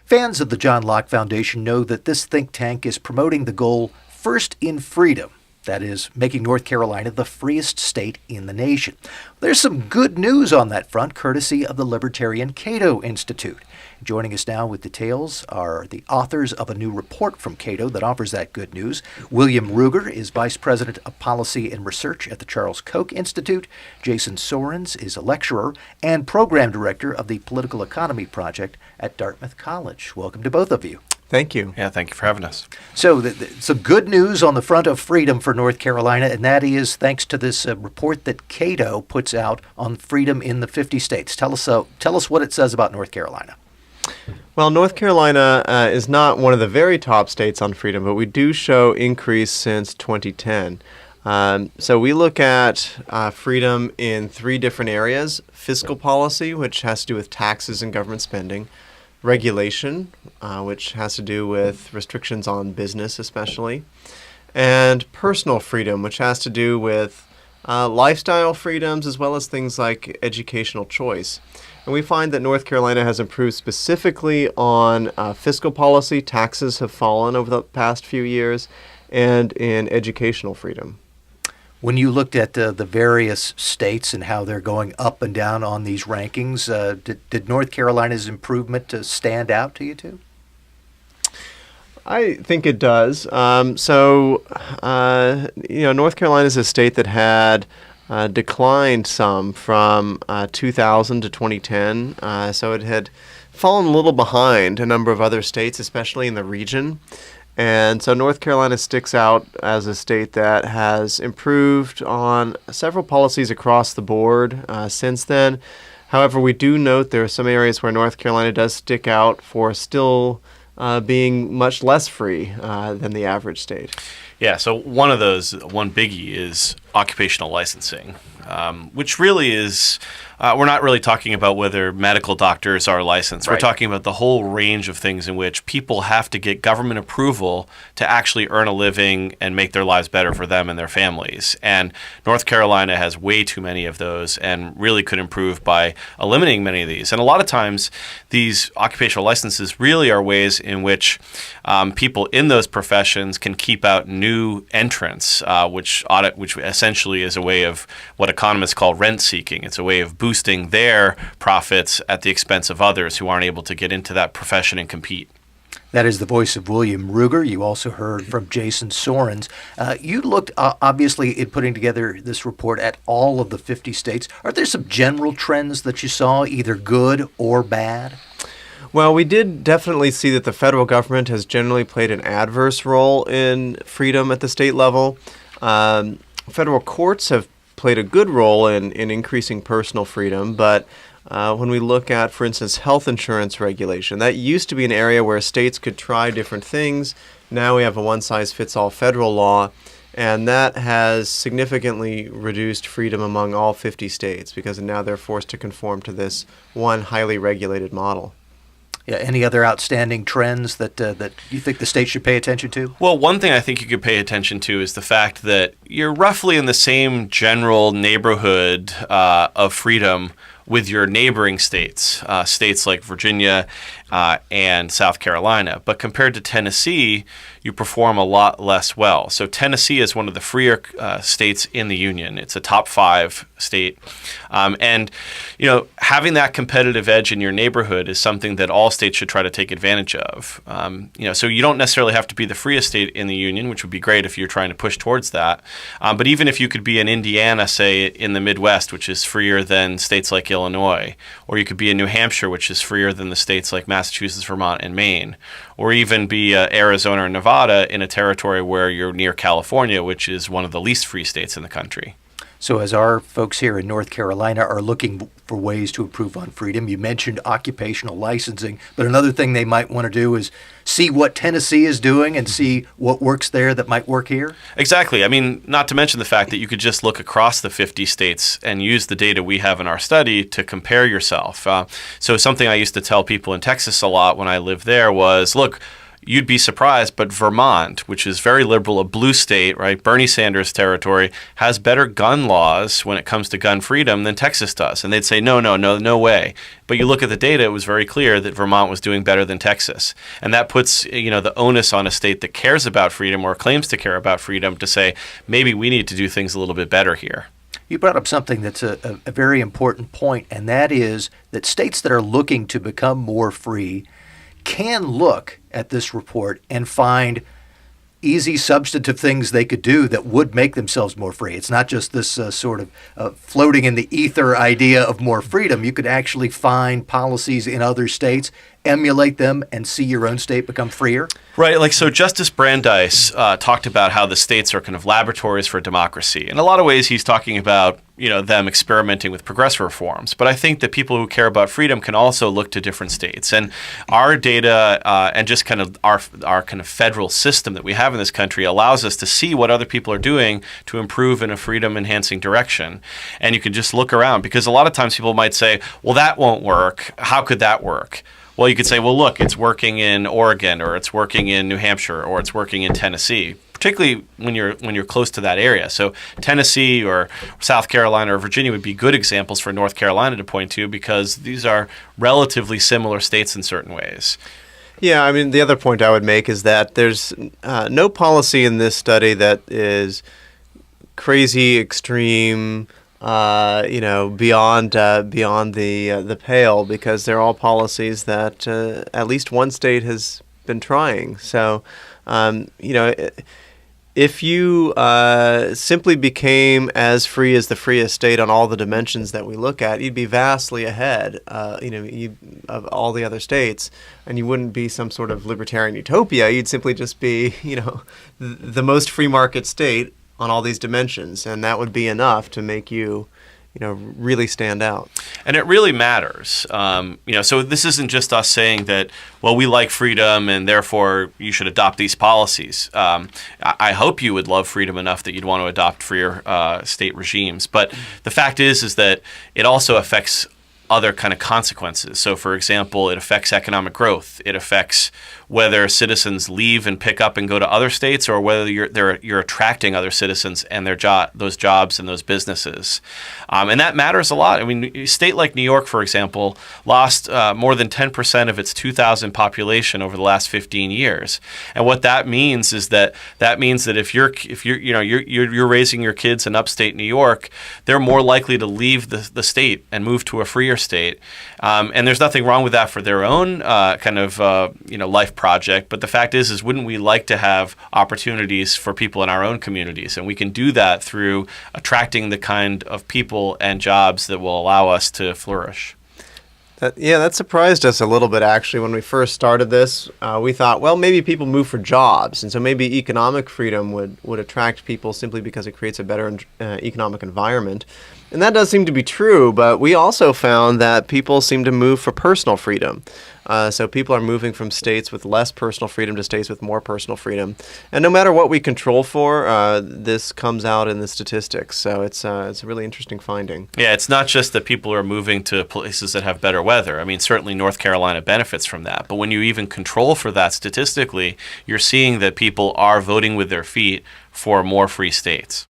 Fans of the John Locke Foundation know that this think tank is promoting the goal first in freedom. That is, making North Carolina the freest state in the nation. There's some good news on that front, courtesy of the libertarian Cato Institute. Joining us now with details are the authors of a new report from Cato that offers that good news. William Ruger is Vice President of Policy and Research at the Charles Koch Institute. Jason Sorens is a lecturer and Program Director of the Political Economy Project at Dartmouth College. Welcome to both of you. Thank you. Yeah, thank you for having us. So some good news on the front of freedom for North Carolina, and that is thanks to this report that Cato puts out on freedom in the 50 states. Tell us what it says about North Carolina. Well, North Carolina is not one of the very top states on freedom, but we do show increase since 2010. So we look at freedom in three different areas: fiscal policy, which has to do with taxes and government spending; regulation, which has to do with restrictions on business especially; and personal freedom, which has to do with lifestyle freedoms as well as things like educational choice. And we find that North Carolina has improved specifically on fiscal policy. Taxes have fallen over the past few years, and in educational freedom. When you looked at the various states and how they're going up and down on these rankings, did North Carolina's improvement stand out to you too? I think it does. North Carolina is a state that had declined some from 2000 to 2010. So it had fallen a little behind a number of other states, especially in the region. And so North Carolina sticks out as a state that has improved on several policies across the board since then. However, we do note there are some areas where North Carolina does stick out for still being much less free than the average state. Yeah, so one biggie is occupational licensing, which really is, we're not really talking about whether medical doctors are licensed. Right. We're talking about the whole range of things in which people have to get government approval to actually earn a living and make their lives better for them and their families. And North Carolina has way too many of those and really could improve by eliminating many of these. And a lot of times, these occupational licenses really are ways in which people in those professions can keep out new entrants, which essentially is a way of what economists call rent seeking. It's a way of boosting their profits at the expense of others who aren't able to get into that profession and compete. That is the voice of William Ruger. You also heard from Jason Sorens. You looked, obviously, in putting together this report at all of the 50 states. Are there some general trends that you saw, either good or bad? Well, we did definitely see that the federal government has generally played an adverse role in freedom at the state level. Federal courts have played a good role in increasing personal freedom, but when we look at, for instance, health insurance regulation, that used to be an area where states could try different things. Now we have a one-size-fits-all federal law, and that has significantly reduced freedom among all 50 states because now they're forced to conform to this one highly regulated model. Yeah, any other outstanding trends that you think the state should pay attention to? Well, one thing I think you could pay attention to is the fact that you're roughly in the same general neighborhood of freedom with your neighboring states, states like Virginia and South Carolina. But compared to Tennessee, you perform a lot less well. So Tennessee is one of the freer states in the union. It's a top 5 state. And, having that competitive edge in your neighborhood is something that all states should try to take advantage of. So you don't necessarily have to be the freest state in the union, which would be great if you're trying to push towards that. But even if you could be in Indiana, say, in the Midwest, which is freer than states like Illinois, or you could be in New Hampshire, which is freer than the states like Massachusetts, Vermont, and Maine, or even be Arizona or Nevada in a territory where you're near California, which is one of the least free states in the country. So as our folks here in North Carolina are looking for ways to improve on freedom, you mentioned occupational licensing, but another thing they might want to do is see what Tennessee is doing and see what works there that might work here? Exactly. I mean, not to mention the fact that you could just look across the 50 states and use the data we have in our study to compare yourself. So something I used to tell people in Texas a lot when I lived there was, look, you'd be surprised, but Vermont, which is very liberal, a blue state, right, Bernie Sanders territory, has better gun laws when it comes to gun freedom than Texas does. And they'd say, no way. But you look at the data, it was very clear that Vermont was doing better than Texas. And that puts, the onus on a state that cares about freedom or claims to care about freedom to say, maybe we need to do things a little bit better here. You brought up something that's a very important point, and that is that states that are looking to become more free can look at this report and find easy substantive things they could do that would make themselves more free. It's not just this sort of floating in the ether idea of more freedom. You could actually find policies in other states, emulate them, and see your own state become freer. Right. So Justice Brandeis talked about how the states are kind of laboratories for democracy. In a lot of ways, he's talking about them experimenting with progressive reforms. But I think that people who care about freedom can also look to different states. And our data and just kind of our kind of federal system that we have in this country allows us to see what other people are doing to improve in a freedom-enhancing direction. And you can just look around, because a lot of times people might say, well, that won't work. How could that work? Well, you could say, well, look, it's working in Oregon, or it's working in New Hampshire, or it's working in Tennessee, particularly when you're close to that area. So Tennessee or South Carolina or Virginia would be good examples for North Carolina to point to, because these are relatively similar states in certain ways. Yeah, I mean, the other point I would make is that there's no policy in this study that is crazy, extreme, beyond the pale, because they're all policies that at least one state has been trying. So, if you simply became as free as the freest state on all the dimensions that we look at, you'd be vastly ahead, of all the other states, and you wouldn't be some sort of libertarian utopia. You'd simply just be, the most free market state on all these dimensions, and that would be enough to make you, really stand out. And it really matters. So this isn't just us saying that, well, we like freedom and therefore you should adopt these policies. I hope you would love freedom enough that you'd want to adopt freer state regimes. But the fact is that it also affects other kind of consequences. So, for example, it affects economic growth. It affects whether citizens leave and pick up and go to other states, or whether you're attracting other citizens and those jobs and those businesses. And that matters a lot. I mean, a state like New York, for example, lost more than 10% of its 2,000 population over the last 15 years. And what that means is that if you're raising your kids in upstate New York, they're more likely to leave the state and move to a freer state. And there's nothing wrong with that for their own life project. But the fact is wouldn't we like to have opportunities for people in our own communities? And we can do that through attracting the kind of people and jobs that will allow us to flourish. That surprised us a little bit, actually. When we first started this, we thought, well, maybe people move for jobs, and so maybe economic freedom would attract people simply because it creates a better economic environment. And that does seem to be true, but we also found that people seem to move for personal freedom. So people are moving from states with less personal freedom to states with more personal freedom. And no matter what we control for, this comes out in the statistics. So it's a really interesting finding. Yeah, it's not just that people are moving to places that have better weather. I mean, certainly North Carolina benefits from that. But when you even control for that statistically, you're seeing that people are voting with their feet for more free states.